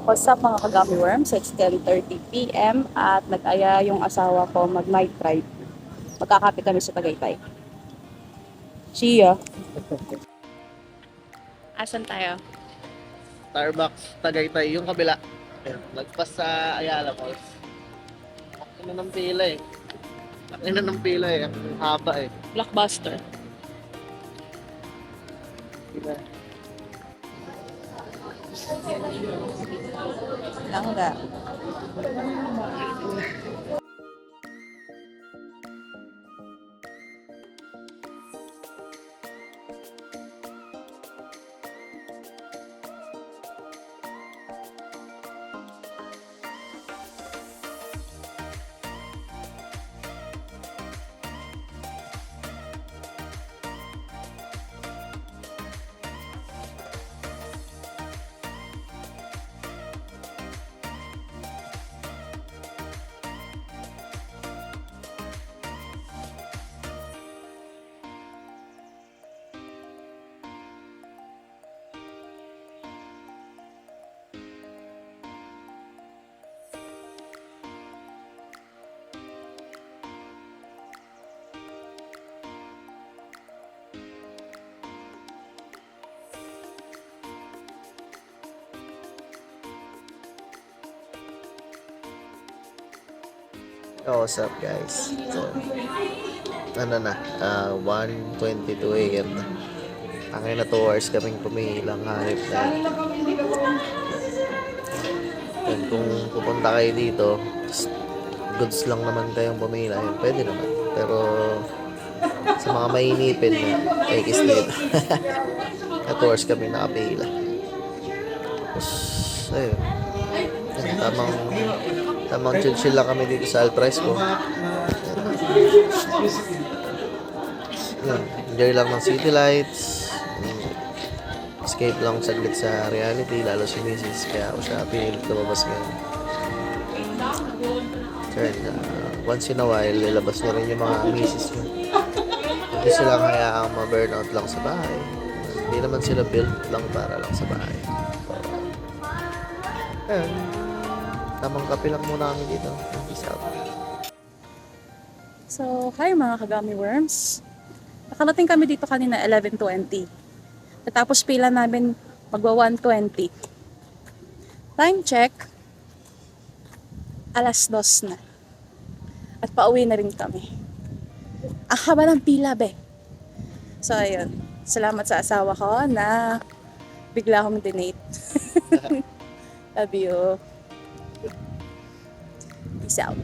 What's up mga kagami worms? It's 10:30 p.m. at nag-aya yung asawa ko mag-night ride. Magkakape kami sa Tagaytay. See ya! Asan tayo? Starbucks, Tagaytay, yung kabila. Ayun, lagpas sa Ayala Malls. Ang ina ng pila eh. Ang ina ng pila eh. Ang haba eh. Blockbuster. Diba? Langga. Oh, what's up guys? So, ano na, 1:22 a.m. na. Ang na 2 hours kaming pumilang hanip na yun. Yun, kung pupunta kayo dito, goods lang naman kayong pumila, yun, pwede naman. Pero sa mga mainipin na, ekis dito. 2 hours kami nakapila. Tapos, ayun. Tamang chill lang kami dito sa Alprice ko. Yun, enjoy lang ng city lights. Escape lang saglit sa reality, lalo si Mrs. Kaya ako siya pinilit lumabas ngayon. So, once in a while, nilabas niya rin yung mga Mrs. niya. Hindi sila hayaang ma-burnout lang sa bahay. Hindi naman sila built lang para lang sa bahay. So, ayun. Tamang kape lang muna kami dito. Peace out. So, hi mga kagami worms. Nakarating kami dito kanina 11:20. Natapos pila namin magwa 1:20. Time check, alas 2 na. At pauwi na rin kami. Ang haba ng pila, be. So, ayun. Salamat sa asawa ko na bigla akong dinate. Love you. Peace out.